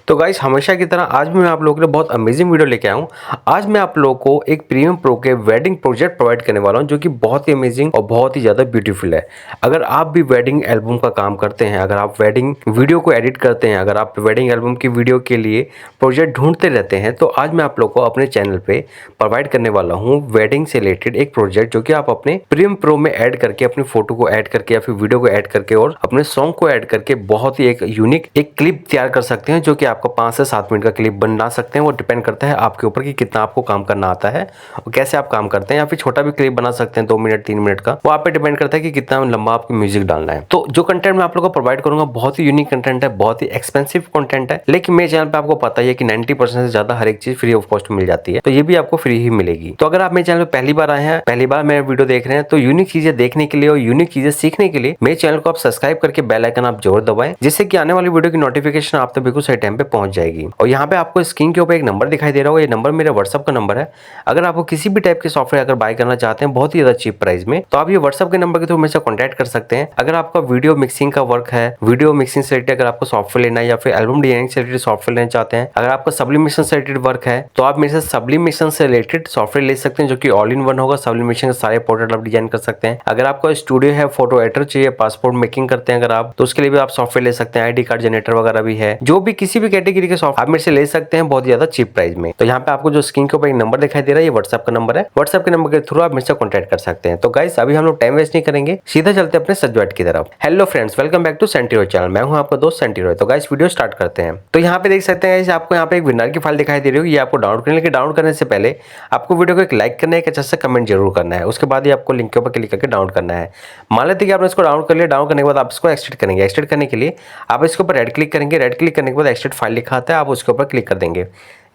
तो गाइस हमेशा की तरह आज भी मैं आप लोगों के लिए बहुत अमेजिंग वीडियो लेके आया हूँ। आज मैं आप लोगों को एक प्रीमियम प्रो के वेडिंग प्रोजेक्ट प्रोवाइड करने वाला हूँ जो कि बहुत ही अमेजिंग और बहुत ही ज़्यादा ब्यूटीफुल है। अगर आप भी वेडिंग एल्बम का काम करते हैं, अगर आप वेडिंग वीडियो को एडिट करते हैं, अगर आप वेडिंग एल्बम की वीडियो के लिए प्रोजेक्ट ढूंढते रहते हैं, तो आज मैं आप लोग को अपने चैनल पे प्रोवाइड करने वाला हूँ वेडिंग से रिलेटेड एक प्रोजेक्ट जो कि आप अपने प्रीमियम प्रो में ऐड करके, अपनी फोटो को ऐड करके या फिर वीडियो को ऐड करके और अपने सॉन्ग को ऐड करके बहुत ही एक यूनिक एक क्लिप तैयार कर सकते हैं, जो कि आपका 5 से 7 मिनट का क्लिप बना सकते हैं। वो डिपेंड करता है आपके ऊपर कि कितना आपको काम करना आता है और कैसे आप काम करते हैं। या फिर छोटा भी क्लिप बना सकते हैं 2 मिनट 3 मिनट का, वो आप पे डिपेंड करता है कि कितना लंबा आपको म्यूजिक डालना है। तो जो कंटेंट मैं आप लोगों को प्रोवाइड करूंगा बहुत ही यूनिक कंटेंट है, बहुत ही एक्सपेंसिव कंटेंट है, लेकिन मेरे चैनल पे आपको पता ही है कि 90% से ज्यादा हर एक चीज फ्री ऑफ कॉस्ट मिल जाती है, तो ये भी आपको फ्री ही मिलेगी। तो अगर आप मेरे चैनल पे पहली बार आए हैं, पहली बार मेरे वीडियो देख रहे हैं, तो यूनिक चीजें देखने के लिए और यूनिक चीजें सीखने के लिए मेरे चैनल को आप सब्सक्राइब करके बेल आइकन आप जरूर दबाएं, जिससे कि आने वाली वीडियो की नोटिफिकेशन आप तक बिल्कुल सही टाइम पे पहुंच जाएगी। और यहाँ पे आपको स्क्रीन के ऊपर एक नंबर दिखाई दे रहा होगा, ये नंबर मेरा व्हाट्सअप का नंबर है। अगर आपको किसी भी टाइप के सॉफ्टवेयर अगर बाय करना चाहते हैं बहुत ही ज्यादा चीप प्राइस में, तो आप ये व्हाट्सअप के नंबर के थ्रू मेरे से कॉन्टैक्ट कर सकते हैं। अगर आपका वीडियो मिक्सिंग का वर्क है, वीडियो मिक्सिंग से रिलेटेड अगर आपको सॉफ्टवेयर लेना है, या फिर एल्बम डिजाइनिंग से रिलेटेड सॉफ्टवेयर लेना चाहते हैं, अगर आपका सब्लिमेशन से रिलेटेड वर्क है, तो आप मेरे से सब्लिमेशन से रिलेटेड सॉफ्टवेयर ले सकते हैं, जो कि ऑल इन वन होगा। सब्लिमेशन के सारे पोर्ट्रेट आप डिजाइन कर सकते हैं। अगर आपको स्टूडियो है, फोटो एडिटर चाहिए, पासपोर्ट मेकिंग करते हैं अगर आप, तो उसके लिए भी आप सॉफ्टवेयर ले सकते हैं। आईडी कार्ड जनरेटर वगैरह भी है, जो भी किसी भी कैटेगरी के सॉफ्टवेयर आप मेरे से ले सकते हैं बहुत ज्यादा चीप प्राइस में। तो यहाँ पे आपको जो स्क्रीन के ऊपर एक नंबर दिखाई दे रहा है, ये व्हाट्सएप का नंबर है। व्हाट्सएप के नंबर के थ्रू आप मेरे से कॉन्टैक्ट कर सकते हैं। तो गाइस अभी हम लोग टाइम वेस्ट नहीं करेंगे, सीधा चलते हैं अपने सब्जेक्ट की तरफ। Hello friends, welcome back to Senti Roy channel. मैं हूं आपका दोस्त सेंटी रॉय। तो गाइस वीडियो स्टार्ट करते हैं। तो यहाँ पे देख सकते हैं आपको यहाँ पे एक विनर की फाइल दिखाई दे रही होगी, ये आपको डाउनलोड करने के डाउनलोड करने से पहले आपको वीडियो को एक लाइक करना है, एक अच्छा सा कमेंट जरूर करना है। उसके बाद ही आपको लिंक के ऊपर क्लिक करके डाउनलोड करना है। मान लेते कि आपने इसको डाउनलोड कर लिया, डाउनलोड करने के बाद आप इसको एक्सट्रैक्ट करेंगे। एक्सट्रैक्ट करने के लिए आप इसके ऊपर राइट क्लिक करेंगे। राइट क्लिक करने के बाद एक्सट्रैक्ट फाइल लिखा आता है, आप उसके ऊपर क्लिक कर देंगे।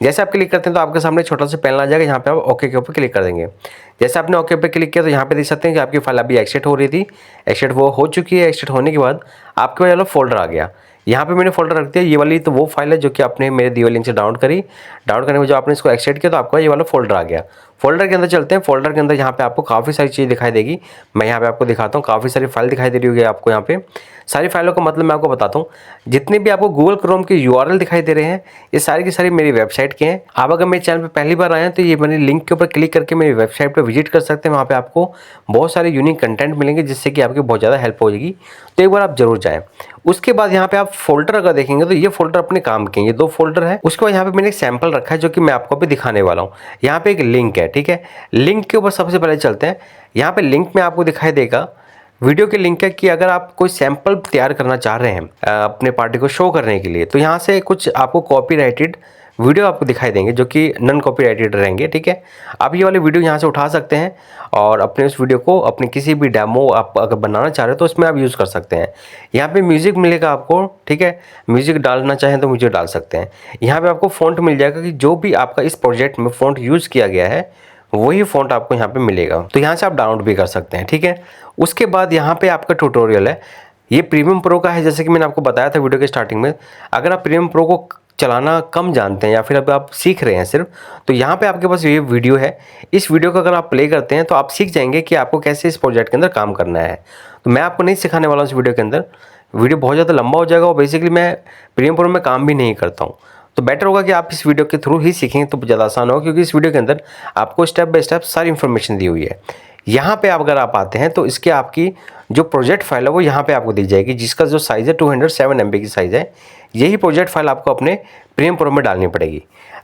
जैसे आप क्लिक करते हैं तो आपके सामने छोटा सा पैनल आ जाएगा, यहाँ पे आप ओके के ऊपर क्लिक कर देंगे। जैसे आपने ओके पे क्लिक किया तो यहाँ पे देख सकते हैं कि आपकी फाइल अभी एक्सट्रैक्ट हो रही थी, एक्सट्रैक्ट वो हो चुकी है। एक्सट्रैक्ट होने के बाद आपके पास वाला फोल्डर आ गया। यहाँ पे मैंने फोल्डर रख दिया, ये वाली तो वो फाइल है जो कि आपने मेरे दिए लिंक से डाउनलोड करी। डाउनलोड करने में जो आपने इसको एक्सट्रैक्ट किया तो आपका ये वाला फोल्डर आ गया। फोल्डर के अंदर चलते हैं। फोल्डर के अंदर यहाँ पे आपको काफ़ी सारी चीज़ दिखाई देगी। मैं यहाँ पे आपको दिखाता हूँ, काफ़ी सारी फाइल दिखाई दे रही होगी आपको। यहाँ पे सारी फाइलों का मतलब मैं आपको बताता हूँ। जितने भी आपको गूगल क्रोम के यूआरएल दिखाई दे रहे हैं, ये सारी की सारी मेरी वेबसाइट के हैं। आप अगर मेरे चैनल पे पहली बार आए हैं तो ये मैंने लिंक के ऊपर क्लिक करके मेरी वेबसाइट पे विजिट कर सकते हैं। वहाँ पे आपको बहुत सारे यूनिक कंटेंट मिलेंगे, जिससे कि आपकी बहुत ज़्यादा हेल्प हो जाएगी। तो एक बार आप जरूर जाएँ। उसके बाद यहाँ पे आप फोल्डर अगर देखेंगे तो ये फोल्डर अपने काम के, ये 2 फोल्डर है। उसके बाद यहाँ पे मैंने एक सैंपल रखा है जो कि मैं आपको अभी दिखाने वाला हूँ। यहाँ पे एक लिंक है, ठीक है। लिंक के ऊपर सबसे पहले चलते हैं। यहाँ पे लिंक में आपको दिखाई देगा वीडियो के लिंक है कि अगर आप कोई सैंपल तैयार करना चाह रहे हैं अपने पार्टी को शो करने के लिए, तो यहाँ से कुछ आपको कॉपीराइटेड वीडियो आपको दिखाई देंगे जो कि नॉन कॉपीराइटेड रहेंगे, ठीक है। आप ये वाले वीडियो यहाँ से उठा सकते हैं और अपने उस वीडियो को अपने किसी भी डेमो आप अगर बनाना चाह रहे हो तो उसमें आप यूज़ कर सकते हैं। यहाँ पे म्यूज़िक मिलेगा आपको, ठीक है। म्यूज़िक डालना चाहें तो म्यूज़िक डाल सकते हैं। यहाँ पे आपको फ़ॉन्ट मिल जाएगा कि जो भी आपका इस प्रोजेक्ट में फ़ॉन्ट यूज़ किया गया है वही फ़ॉन्ट आपको यहाँ पे मिलेगा। तो यहाँ से आप डाउनलोड भी कर सकते हैं, ठीक है। उसके बाद यहाँ पे आपका ट्यूटोरियल है, ये प्रीमियम प्रो का है। जैसे कि मैंने आपको बताया था वीडियो के स्टार्टिंग में, अगर आप प्रीमियम प्रो को चलाना कम जानते हैं या फिर अब आप सीख रहे हैं सिर्फ, तो यहाँ पे आपके पास ये वीडियो है। इस वीडियो को अगर आप प्ले करते हैं तो आप सीख जाएंगे कि आपको कैसे इस प्रोजेक्ट के अंदर काम करना है। तो मैं आपको नहीं सिखाने वाला हूँ इस वीडियो के अंदर, वीडियो बहुत ज़्यादा लंबा हो जाएगा और बेसिकली मैं प्रीमियम प्रो में काम भी नहीं करता हूँ। तो बेटर होगा कि आप इस वीडियो के थ्रू ही सीखेंगे तो ज़्यादा आसान होगा, क्योंकि इस वीडियो के अंदर आपको स्टेप बाय स्टेप सारी इन्फॉर्मेशन दी हुई है। यहाँ पे अगर आप आते हैं तो इसके आपकी जो प्रोजेक्ट फाइल है वो यहाँ पे आपको दी जाएगी, जिसका जो साइज़ है 207 MB की साइज़ है। यही प्रोजेक्ट फाइल आपको अपने प्रीमियम प्रो में डालनी पड़ेगी।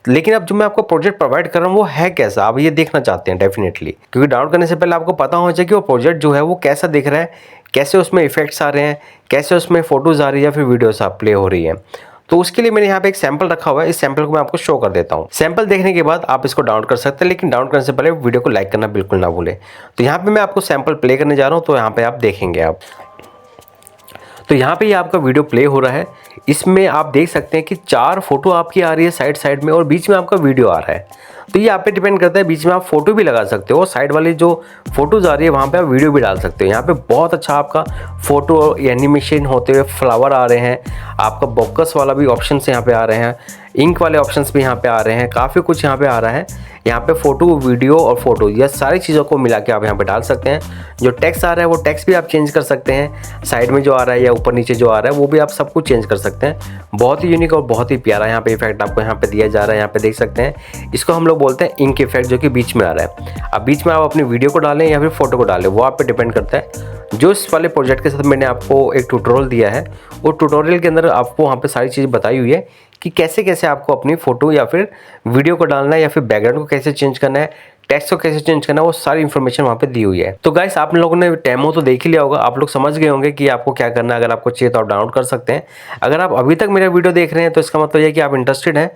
लेकिन अब जो मैं आपको प्रोजेक्ट प्रोवाइड कर रहा हूँ वो है कैसा, आप ये देखना चाहते हैं डेफिनेटली, क्योंकि डाउनलोड करने से पहले आपको पता होना चाहिए कि वो प्रोजेक्ट जो है वो कैसा दिख रहा है, कैसे उसमें इफेक्ट्स आ रहे हैं, कैसे उसमें फोटोज़ आ रही है या फिर वीडियोस आप प्ले हो रही है। तो उसके लिए मैंने यहाँ पे एक सैंपल रखा हुआ है, इस सैंपल को मैं आपको शो कर देता हूँ। सैंपल देखने के बाद आप इसको डाउनलोड कर सकते हैं, लेकिन डाउनलोड करने से पहले वीडियो को लाइक करना बिल्कुल ना भूलें। तो यहाँ पे मैं आपको सैंपल प्ले करने जा रहा हूँ, तो यहाँ पे आप देखेंगे आप। तो यहाँ पे ये आपका वीडियो प्ले हो रहा है। इसमें आप देख सकते हैं कि 4 फोटो आपकी आ रही है साइड साइड में और बीच में आपका वीडियो आ रहा है। तो ये आप पे डिपेंड करता है, बीच में आप फोटो भी लगा सकते हो, साइड वाली जो फोटोज आ रही है वहाँ पे आप वीडियो भी डाल सकते हो। यहाँ पे बहुत अच्छा आपका फोटो एनिमेशन होते हुए फ्लावर आ रहे हैं, आपका बोकस वाला भी ऑप्शन यहाँ पे आ रहे हैं। इंक वाले ऑप्शंस भी यहाँ पे आ रहे हैं, काफ़ी कुछ यहाँ पे आ रहा है। यहाँ पे फ़ोटो, वीडियो और फोटो, यह सारी चीज़ों को मिला के आप यहाँ पे डाल सकते हैं। जो टेक्स्ट आ रहा है वो टेक्स्ट भी आप चेंज कर सकते हैं, साइड में जो आ रहा है या ऊपर नीचे जो आ रहा है वो भी आप सब कुछ चेंज कर सकते हैं। बहुत ही यूनिक और बहुत ही प्यारा यहाँ पे इफेक्ट आपको यहाँ पे दिया जा रहा है। यहाँ पे देख सकते हैं, इसको हम लोग बोलते हैं इंक इफेक्ट, जो कि बीच में आ रहा है। अब बीच में आप अपनी वीडियो को डालें या फिर फोटो को डालें, वो आप पे डिपेंड करता है। जो इस वाले प्रोजेक्ट के साथ मैंने आपको एक ट्यूटोरियल दिया है, वो ट्यूटोरियल के अंदर आपको वहाँ पे सारी चीज़ें बताई हुई है कि कैसे कैसे आपको अपनी फ़ोटो या फिर वीडियो को डालना है, या फिर बैकग्राउंड को कैसे चेंज करना है, टेक्स्ट को कैसे चेंज करना है, वो सारी इन्फॉर्मेशन वहाँ पे दी हुई है। तो गाइस, आप लोगों ने डेमो तो देख ही लिया होगा, आप लोग समझ गए होंगे कि आपको क्या करना है। अगर आपको चाहिए तो आप डाउनलोड कर सकते हैं। अगर आप अभी तक मेरा वीडियो देख रहे हैं तो इसका मतलब ये कि आप इंटरेस्टेड हैं,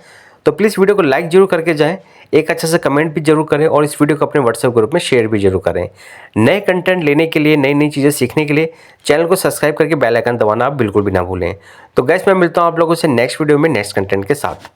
तो प्लीज़ वीडियो को लाइक जरूर करके जाएं, एक अच्छा सा कमेंट भी जरूर करें और इस वीडियो को अपने व्हाट्सएप ग्रुप में शेयर भी जरूर करें। नए कंटेंट लेने के लिए, नई नई चीज़ें सीखने के लिए चैनल को सब्सक्राइब करके बेल आइकन दबाना आप बिल्कुल भी ना भूलें। तो गाइस, मैं मिलता हूँ आप लोगों से नेक्स्ट वीडियो में नेक्स्ट कंटेंट के साथ।